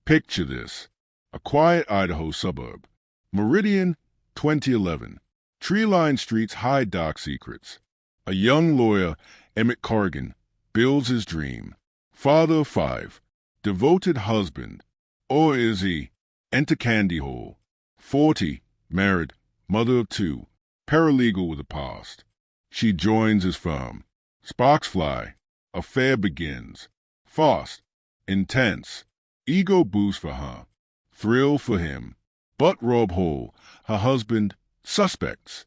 Picture this. A quiet Idaho suburb. Meridian, 2011. Tree-lined streets hide dark secrets. A young lawyer, Emmett Corrigan, builds his dream. Father of 5. Devoted husband. Or is he? Enter Candy Hall. 40. Married. Mother of 2. Paralegal with a past. She joins his firm. Sparks fly. Affair begins. Fast. Intense. Ego boost for her. Thrill for him. But Rob Hall, her husband, suspects.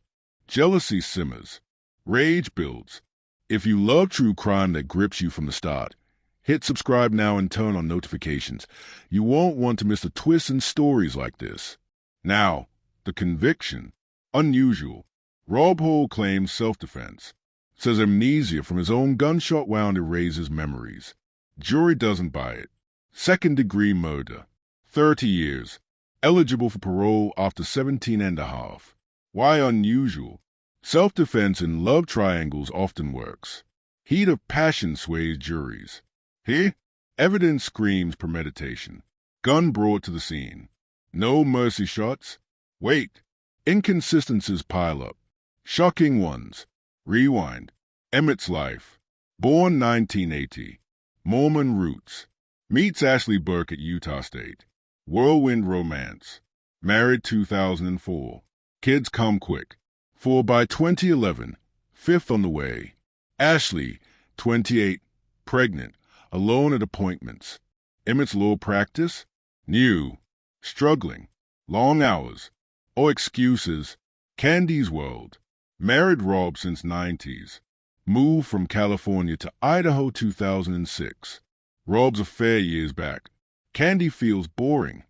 Jealousy simmers. Rage builds. If you love true crime that grips you from the start, hit subscribe now and turn on notifications. You won't want to miss the twists and stories like this. Now, the conviction. Unusual. Rob Hall claims self-defense. Says amnesia from his own gunshot wound erases memories. Jury doesn't buy it. Second-degree murder. 30 years. Eligible for parole after 17 and a half. Why unusual? Self-defense in love triangles often works. Heat of passion sways juries. Here, evidence screams premeditation. Gun brought to the scene. No mercy shots. Wait. Inconsistencies pile up. Shocking ones. Rewind. Emmett's life. Born 1980. Mormon roots. Meets Ashley Burke at Utah State. Whirlwind romance. Married 2004. Kids come quick. 4 by 2011. 5th on the way. Ashley, 28. Pregnant. Alone at appointments. Emmett's law practice. New. Struggling. Long hours. Or excuses. Candy's world. Married Rob since 90s. Moved from California to Idaho 2006. Rob's affair years back. Candy feels boring.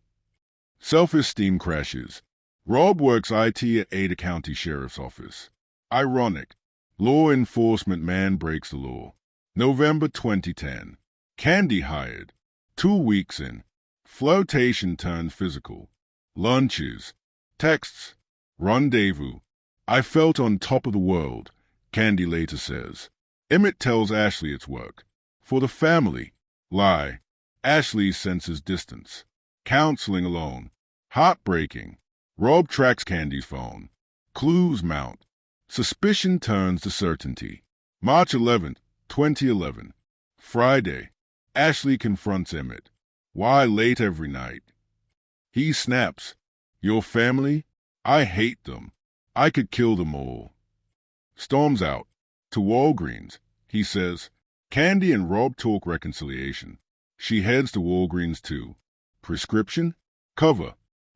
Self-esteem crashes. Rob works IT at Ada County Sheriff's Office. Ironic. Law enforcement man breaks the law. November 2010. Candy hired. 2 weeks in. Flirtation turns physical. Lunches. Texts. Rendezvous. I felt on top of the world, Candy later says. Emmett tells Ashley it's work. For the family. Lie. Ashley senses distance. Counseling alone. Heartbreaking. Rob tracks Candy's phone. Clues mount. Suspicion turns to certainty. March 11th, 2011. Friday. Ashley confronts Emmett. Why late every night? He snaps. Your family? I hate them. I could kill them all. Storms out. To Walgreens. He says. Candy and Rob talk reconciliation. She heads to Walgreens too. Prescription? Cover.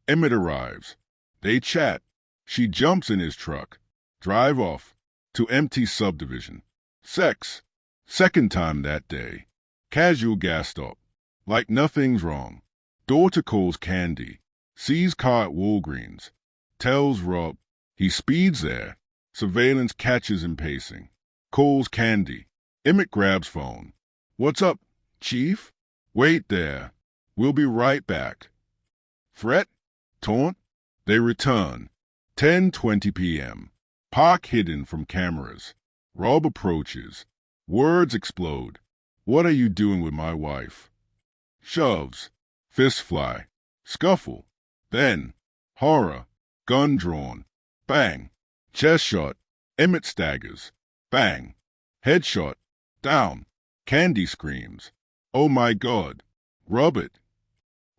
Emmett arrives. They chat. She jumps in his truck. Drive off. To empty subdivision. Sex. Second time that day. Casual gas stop. Like nothing's wrong. Daughter calls Candy. Sees car at Walgreens. Tells Rob. He speeds there. Surveillance catches him pacing. Calls Candy. Emmett grabs phone. What's up, Chief? Wait there. We'll be right back. Threat? Taunt? They return. 10:20 p.m. Park hidden from cameras. Rob approaches. Words explode. What are you doing with my wife? Shoves. Fists fly. Scuffle. Then. Horror. Gun drawn. Bang. Chest shot. Emmett staggers. Bang. Headshot. Down. Candy screams. Oh my God. Rub it.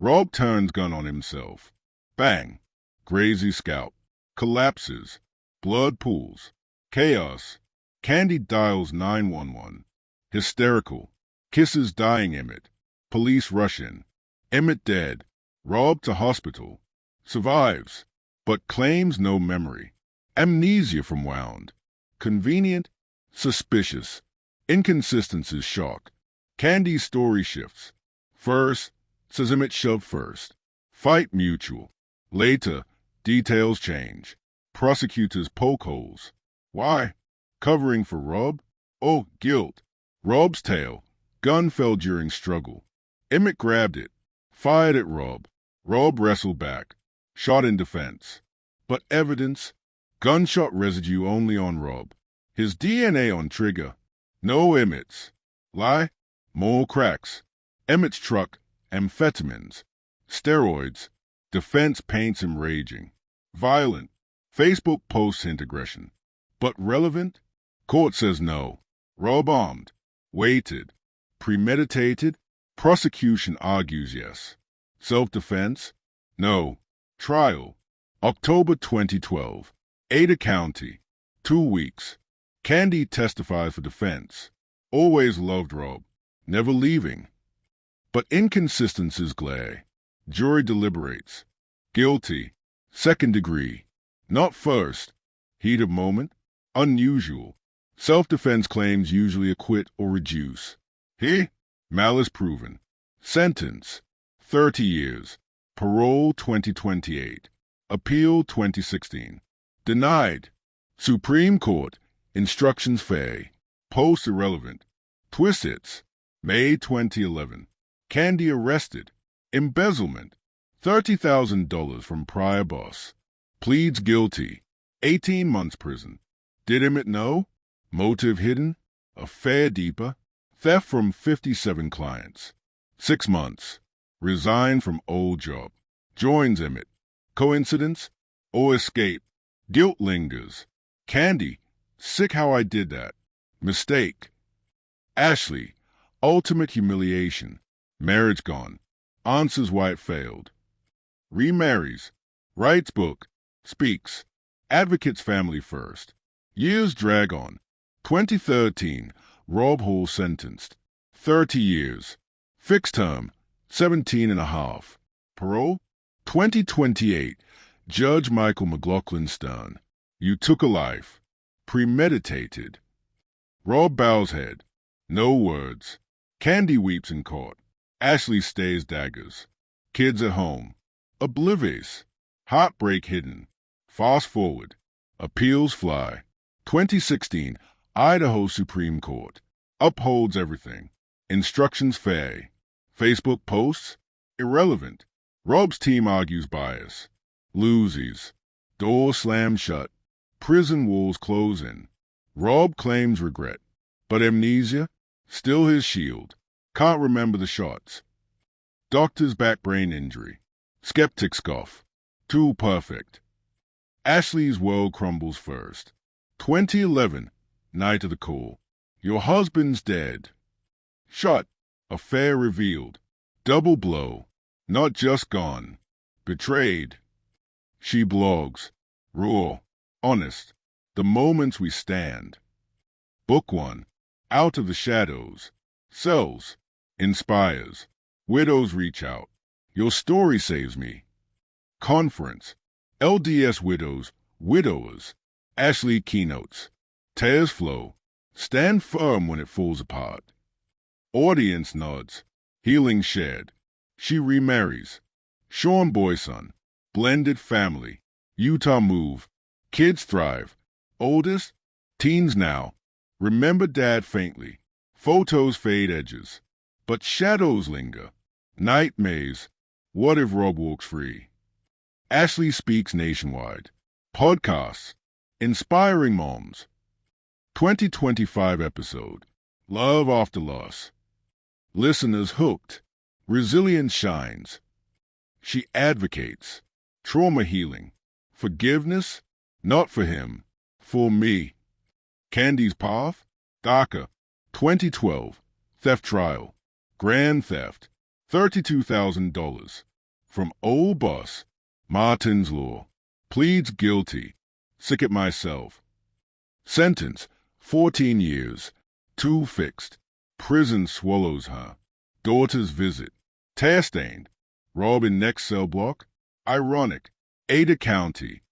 Rob turns gun on himself. Bang. Grazy scalp. Collapses. Blood pools. Chaos. Candy dials 911. Hysterical. Kisses dying Emmett. Police rush in. Emmett dead. Rob to hospital. Survives. But claims no memory. Amnesia from wound. Convenient. Suspicious. Inconsistencies shock. Candy's story shifts. First, says Emmett shoved first. Fight mutual. Later, details change. Prosecutors poke holes. Why? Covering for Rob? Oh, guilt. Rob's tail. Gun fell during struggle. Emmett grabbed it. Fired at Rob. Rob wrestled back. Shot in defense. But evidence? Gunshot residue only on Rob. His DNA on trigger. No Emmett's. Lie? More cracks. Emmett's truck. Amphetamines. Steroids. Defense paints him raging. Violent. Facebook posts hint aggression. But relevant? Court says no. Rob armed. Weighted. Premeditated? Prosecution argues yes. Self-defense? No. Trial. October 2012. Ada County. 2 weeks. Candy testifies for defense. Always loved Rob. Never leaving. But inconsistencies glare. Jury deliberates. Guilty. Second degree. Not first. Heat of moment. Unusual. Self-defense claims usually acquit or reduce. He? Malice proven. Sentence. 30 years. Parole 2028. Appeal 2016. Denied. Supreme Court. Instructions fair. Post irrelevant. Twist hits. May 2011. Candy arrested. Embezzlement. $30,000 from prior boss. Pleads guilty. 18 months prison. Did Emmett know? Motive hidden. Affair deeper. Theft from 57 clients. 6 months. Resigned from old job. Joins Emmett. Coincidence? Or escape? Guilt lingers. Candy. Sick how I did that. Mistake. Ashley. Ultimate humiliation. Marriage gone. Answers why it failed. Remarries. Writes book. Speaks. Advocates family first. Years drag on. 2013. Rob Hall sentenced. 30 years. Fixed term. 17 and a half. Parole? 2028. Judge Michael McLaughlin Stern. You took a life. Premeditated. Rob bows head. No words. Candy weeps in court. Ashley stays daggers. Kids at home. Oblivious. Heartbreak hidden. Fast forward. Appeals fly. 2016. Idaho Supreme Court. Upholds everything. Instructions fair. Facebook posts? Irrelevant. Rob's team argues bias. Loses. Door slammed shut. Prison walls close in. Rob claims regret. But amnesia? Still his shield. Can't remember the shots. Doctor's back brain injury. Skeptic scoff. Too perfect. Ashley's world crumbles first. 2011. Night of the call. Your husband's dead. Shut. Affair revealed. Double blow. Not just gone. Betrayed. She blogs. Raw. Honest. The moments we stand. Book 1. Out of the shadows. Sells. Inspires. Widows reach out. Your story saves me. Conference. LDS widows. Widowers. Ashley keynotes. Tears flow. Stand firm when it falls apart. Audience nods. Healing shared. She remarries. Sean Boyson. Blended family. Utah move. Kids thrive. Oldest? Teens now. Remember dad faintly. Photos fade edges. But shadows linger. Night maze. What if Rob walks free? Ashley speaks nationwide. Podcasts. Inspiring moms. 2025 episode. Love after loss. Listeners hooked. Resilience shines. She advocates. Trauma healing. Forgiveness? Not for him. For me. Candy's path? DACA. 2012. Theft trial. Grand theft. $32,000. From old boss. Martin's Law. Pleads guilty. Sick at myself. Sentence. 14 years. 2 fixed. Prison swallows her. Daughter's visit. Tear-stained. Rob in next cell block. Ironic. Ada County.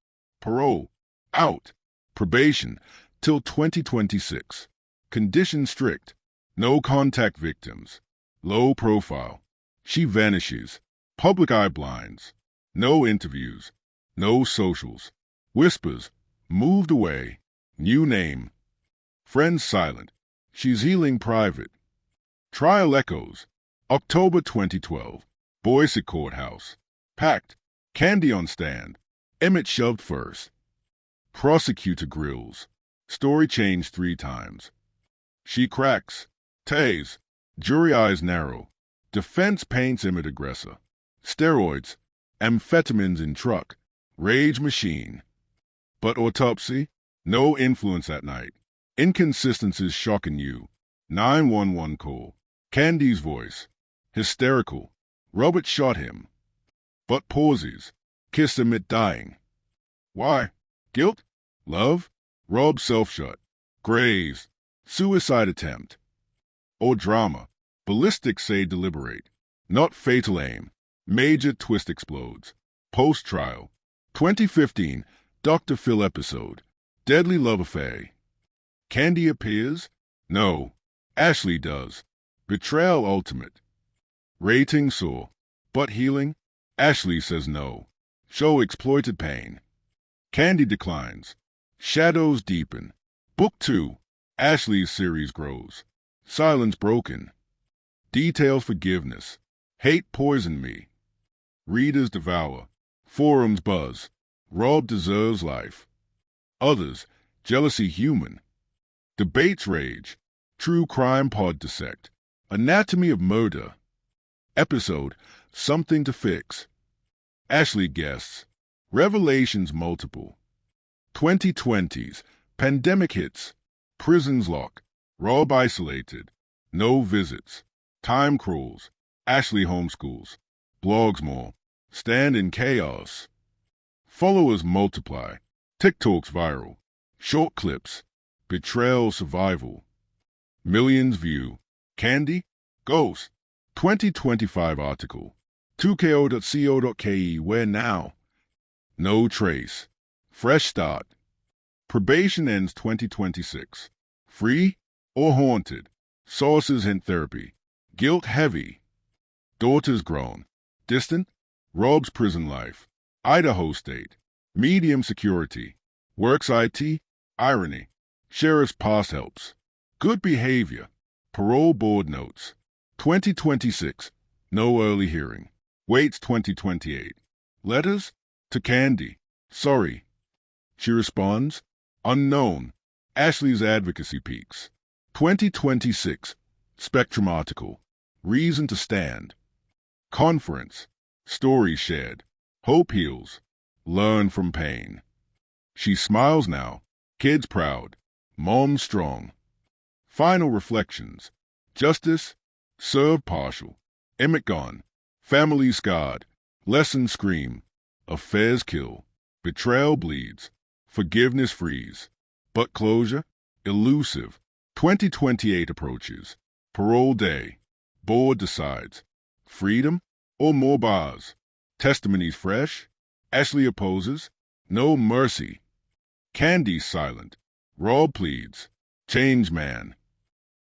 Parole. Out. Probation. Till 2026. Condition strict. No contact victims. Low profile. She vanishes. Public eye blinds. No interviews. No socials. Whispers. Moved away. New name. Friends silent. She's healing private. Trial echoes. October 2012. Boise Courthouse. Packed. Candy on stand. Emmett shoved first. Prosecutor grills. Story changed 3 times. She cracks. Tase. Jury eyes narrow. Defense paints Emmett aggressor. steroids, amphetamines in truck, rage machine. But autopsy? No influence at night. Inconsistencies shocking you. 911 call. Candy's voice. Hysterical. Robert shot him. But pauses. Kissed him at dying. Why? Guilt? Love? Rob self-shot. Grazed. Suicide attempt. Or drama. Ballistics say deliberate. Not fatal aim. Major twist explodes. Post-trial. 2015 Dr. Phil episode. Deadly love affair. Candy appears? No. Ashley does. Betrayal ultimate. Rating sore. But healing? Ashley says no. Show exploited pain. Candy declines. Shadows deepen. Book 2. Ashley's series grows. Silence broken. Detail forgiveness. Hate poisoned me. Readers devour. Forums buzz. Rob deserves life. Others, jealousy human. Debates rage. True crime pod dissect. Anatomy of murder. Episode, something to fix. Ashley guests. Revelations multiple. 2020s. Pandemic hits. Prisons lock. Rob isolated. No visits. Time crawls. Ashley homeschools. Blogs more. Stand in chaos. Followers multiply. TikTok's viral. Short clips. Betrayal survival. Millions view. Candy? Ghost. 2025 article. 2ko.co.ke where now? No trace. Fresh start. Probation ends 2026. Free or haunted? Sources hint therapy. Guilt heavy. Daughters grown. Distant? Rob's prison life. Idaho state. Medium security. Works IT. Irony. Sheriff's pass helps. Good behavior. Parole board notes. 2026. No early hearing. Waits 2028. Letters? To Candy. Sorry. She responds. Unknown. Ashley's advocacy peaks. 2026. Spectrum article. Reason to stand. Conference. Stories shared. Hope heals. Learn from pain. She smiles now. Kids proud. Mom strong. Final reflections. Justice. Serve partial. Emmett gone. Family scarred. Lessons scream. Affairs kill. Betrayal bleeds. Forgiveness frees. But closure? Elusive. 2028 approaches. Parole day. Board decides. Freedom or more bars? Testimonies fresh. Ashley opposes. No mercy. Candy silent. Rob pleads. Change man.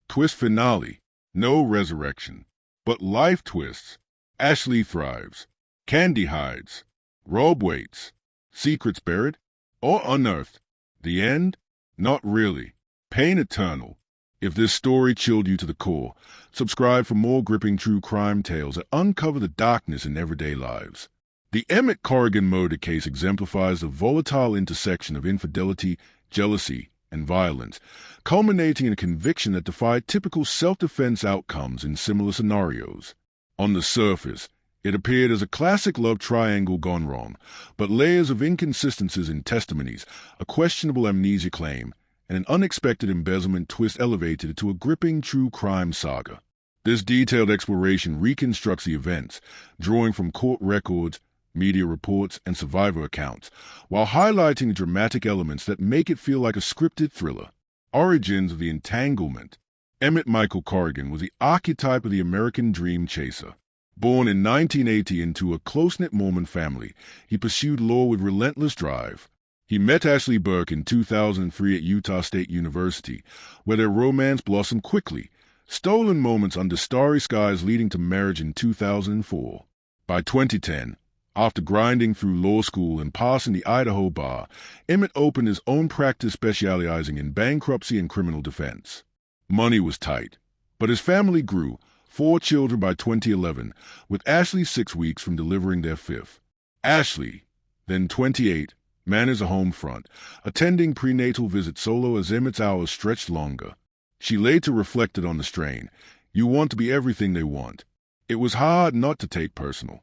Twist finale. No resurrection. But life twists. Ashley thrives. Candy hides. Rob waits. Secrets buried or unearthed. The end? Not really. Pain eternal. If this story chilled you to the core, subscribe for more gripping true crime tales that uncover the darkness in everyday lives. The Emmett Corrigan murder case exemplifies the volatile intersection of infidelity, jealousy, and violence, culminating in a conviction that defied typical self-defense outcomes in similar scenarios. On the surface, it appeared as a classic love triangle gone wrong, but layers of inconsistencies in testimonies, a questionable amnesia claim, and an unexpected embezzlement twist elevated it to a gripping true crime saga. This detailed exploration reconstructs the events, drawing from court records, media reports, and survivor accounts, while highlighting the dramatic elements that make it feel like a scripted thriller. Origins of the entanglement. Emmett Michael Corrigan was the archetype of the American dream chaser. Born in 1980 into a close-knit Mormon family, he pursued law with relentless drive. He met Ashley Burke in 2003 at Utah State University, where their romance blossomed quickly, stolen moments under starry skies leading to marriage in 2004. By 2010, after grinding through law school and passing the Idaho bar, Emmett opened his own practice specializing in bankruptcy and criminal defense. Money was tight, but his family grew, 4 children by 2011, with Ashley 6 weeks from delivering their 5th. Ashley, then 28, managed a home front, attending prenatal visits solo as Emmett's hours stretched longer. She later reflected on the strain. You want to be everything they want. It was hard not to take personal.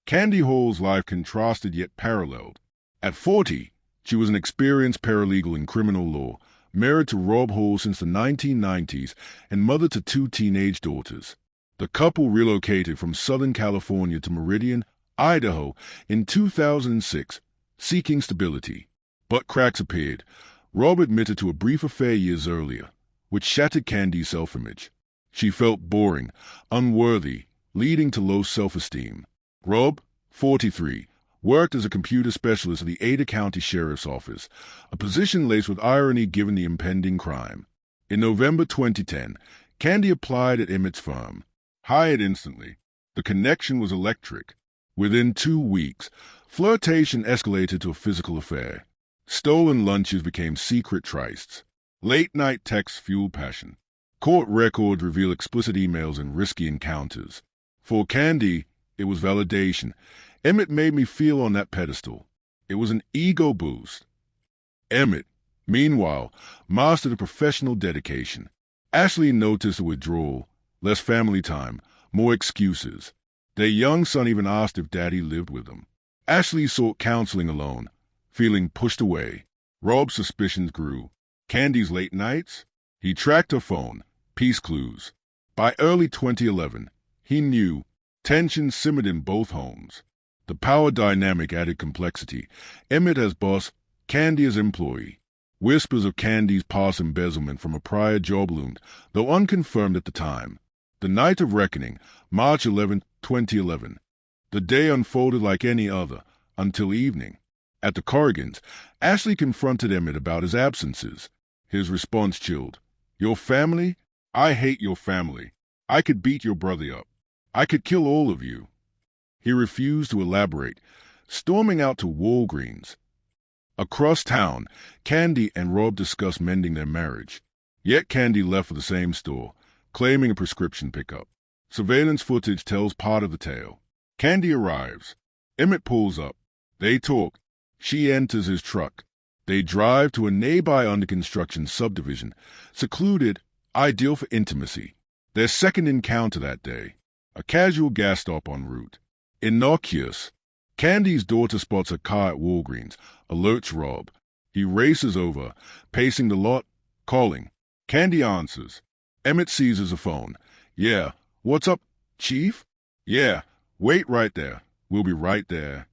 Candy Hall's life contrasted yet paralleled. At 40, she was an experienced paralegal in criminal law, married to Rob Hall since the 1990s, and mother to 2 teenage daughters. The couple relocated from Southern California to Meridian, Idaho, in 2006, seeking stability. But cracks appeared. Rob admitted to a brief affair years earlier, which shattered Candy's self-image. She felt boring, unworthy, leading to low self-esteem. Rob, 43, worked as a computer specialist at the Ada County Sheriff's Office, a position laced with irony given the impending crime. In November 2010, Candy applied at Emmett's firm. Hired instantly, the connection was electric. Within 2 weeks, flirtation escalated to a physical affair. Stolen lunches became secret trysts. Late-night texts fueled passion. Court records reveal explicit emails and risky encounters. For Candy, it was validation. Emmett made me feel on that pedestal. It was an ego boost. Emmett, meanwhile, mastered a professional dedication. Ashley noticed a withdrawal, less family time, more excuses. Their young son even asked if Daddy lived with them. Ashley sought counseling alone, feeling pushed away. Rob's suspicions grew. Candy's late nights? He tracked her phone, peace clues. By early 2011, he knew tension simmered in both homes. The power dynamic added complexity. Emmett as boss, Candy as employee. Whispers of Candy's past embezzlement from a prior job loomed, though unconfirmed at the time. The night of reckoning, March 11, 2011. The day unfolded like any other, until evening. At the Corrigans, Ashley confronted Emmett about his absences. His response chilled. Your family? I hate your family. I could beat your brother up. I could kill all of you. He refused to elaborate, storming out to Walgreens. Across town, Candy and Rob discussed mending their marriage. Yet Candy left for the same store, claiming a prescription pickup. Surveillance footage tells part of the tale. Candy arrives. Emmett pulls up. They talk. She enters his truck. They drive to a nearby under-construction subdivision, secluded, ideal for intimacy. Their second encounter that day. A casual gas stop en route. Innocuous. Candy's daughter spots a car at Walgreens, alerts Rob. He races over, pacing the lot, calling. Candy answers. Emmett seizes a phone. Yeah. What's up, Chief? Yeah. Wait right there. We'll be right there.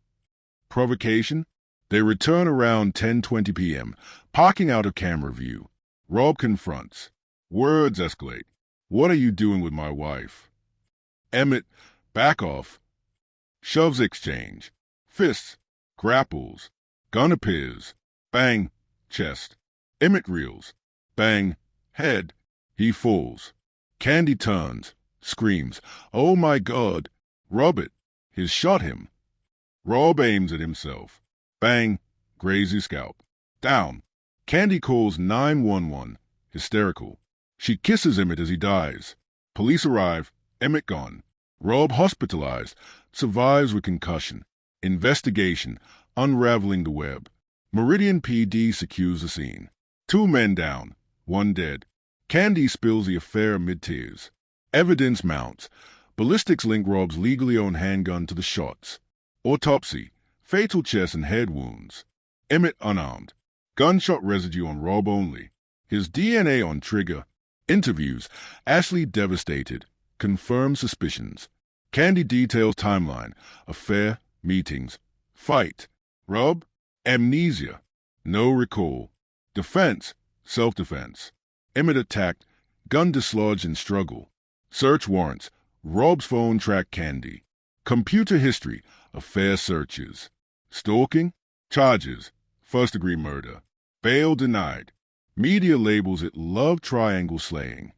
Provocation? They return around 10:20 p.m., parking out of camera view. Rob confronts. Words escalate. What are you doing with my wife? Emmett, back off. Shoves exchange. Fists. Grapples. Gun appears. Bang. Chest. Emmett reels. Bang. Head. He falls. Candy turns. Screams. Oh my God. Rob it. He's shot him. Rob aims at himself. Bang. Grazes his scalp. Down. Candy calls 911. Hysterical. She kisses Emmett as he dies. Police arrive. Emmett gone. Rob hospitalized. Survives with concussion. Investigation. Unraveling the web. Meridian PD secures the scene. 2 men down. 1 dead. Candy spills the affair amid tears. Evidence mounts. Ballistics link Rob's legally owned handgun to the shots. Autopsy. Fatal chest and head wounds. Emmett unarmed. Gunshot residue on Rob only. His DNA on trigger. Interviews. Ashley devastated. Confirmed suspicions. Candy details timeline. Affair. Meetings. Fight. Rob. Amnesia. No recall. Defense. Self-defense. Emmett attacked. Gun dislodged in struggle. Search warrants. Rob's phone tracked Candy. Computer history. Affair searches. Stalking. Charges. First-degree murder. Bail denied. Media labels it love triangle slaying.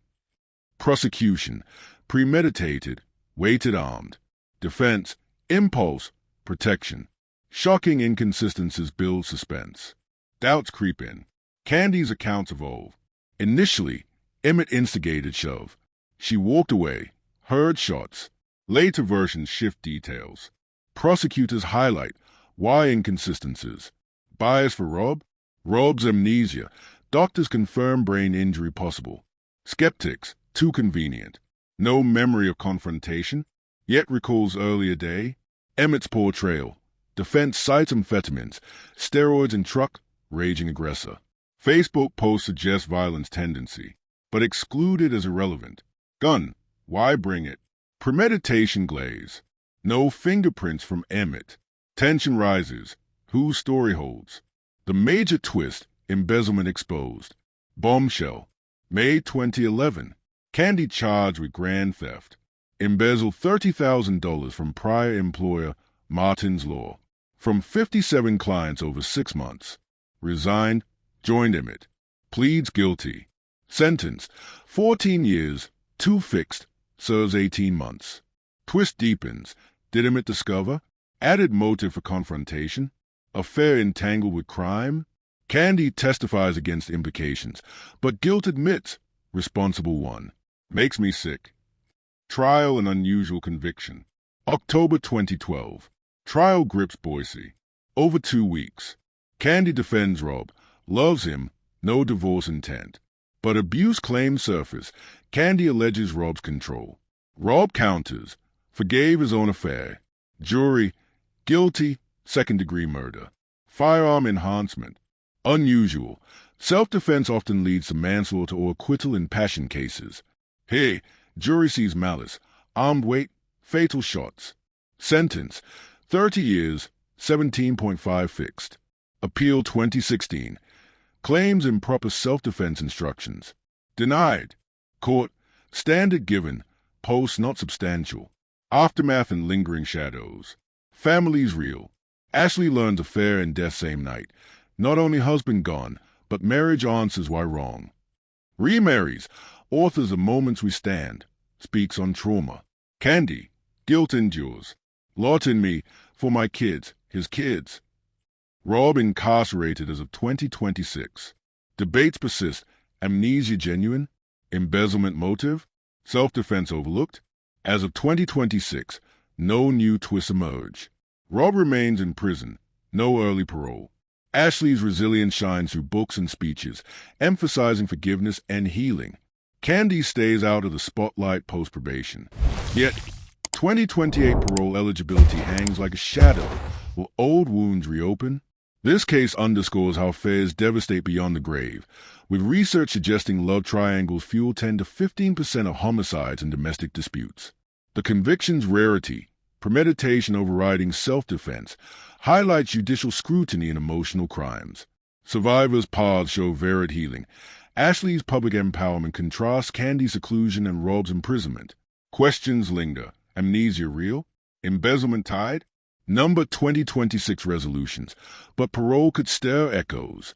Prosecution. Premeditated. Weighted armed. Defense. Impulse. Protection. Shocking inconsistencies build suspense. Doubts creep in. Candy's accounts evolve. Initially, Emmett instigated shove. She walked away, heard shots. Later versions shift details. Prosecutors highlight why inconsistencies. Bias for Rob? Rob's amnesia. Doctors confirm brain injury possible. Skeptics, too convenient. No memory of confrontation, yet recalls earlier day. Emmett's portrayal. Defense cites amphetamines, steroids in truck, raging aggressor. Facebook post suggests violence tendency, but excluded as irrelevant. Gun, why bring it? Premeditation glaze. No fingerprints from Emmett. Tension rises. Whose story holds? The major twist, embezzlement exposed. Bombshell. May 2011. Candy charged with grand theft. Embezzled $30,000 from prior employer Martin's Law. From 57 clients over 6 months. Resigned, joined Emmett. Pleads guilty. Sentence, 14 years, 2 fixed, serves 18 months. Twist deepens. Did Emmett discover? Added motive for confrontation? Affair entangled with crime? Candy testifies against implications, but guilt admits. Responsible one. Makes me sick. Trial and unusual conviction. October 2012. Trial grips Boise. Over 2 weeks. Candy defends Rob. Loves him. No divorce intent. But abuse claims surface. Candy alleges Rob's control. Rob counters. Forgave his own affair. Jury. Guilty. Second-degree murder. Firearm enhancement. Unusual. Self-defense often leads to manslaughter or acquittal in passion cases. Hey, jury sees malice. Armed weight. Fatal shots. Sentence, 30 years, 17.5 fixed. Appeal 2016. Claims improper self-defense instructions. Denied. Court, standard given. Post not substantial. Aftermath and lingering shadows. Families real. Ashley learns affair and death same night. Not only husband gone, but marriage answers why wrong. Remarries. Authors of Moments We Stand. Speaks on trauma. Candy. Guilt endures. Lot in me. For my kids. His kids. Rob incarcerated as of 2026. Debates persist. Amnesia genuine? Embezzlement motive? Self-defense overlooked? As of 2026, no new twists emerge. Rob remains in prison. No early parole. Ashley's resilience shines through books and speeches, emphasizing forgiveness and healing. Candy stays out of the spotlight post-probation. Yet, 2028 parole eligibility hangs like a shadow. Will old wounds reopen? This case underscores how affairs devastate beyond the grave, with research suggesting love triangles fuel 10 to 15% of homicides and domestic disputes. The conviction's rarity, premeditation overriding self-defense, highlights judicial scrutiny in emotional crimes. Survivors' paths show varied healing. Ashley's public empowerment contrasts Candy's seclusion and Rob's imprisonment. Questions linger. Amnesia real? Embezzlement tied? Number 2026 resolutions, but parole could stir echoes.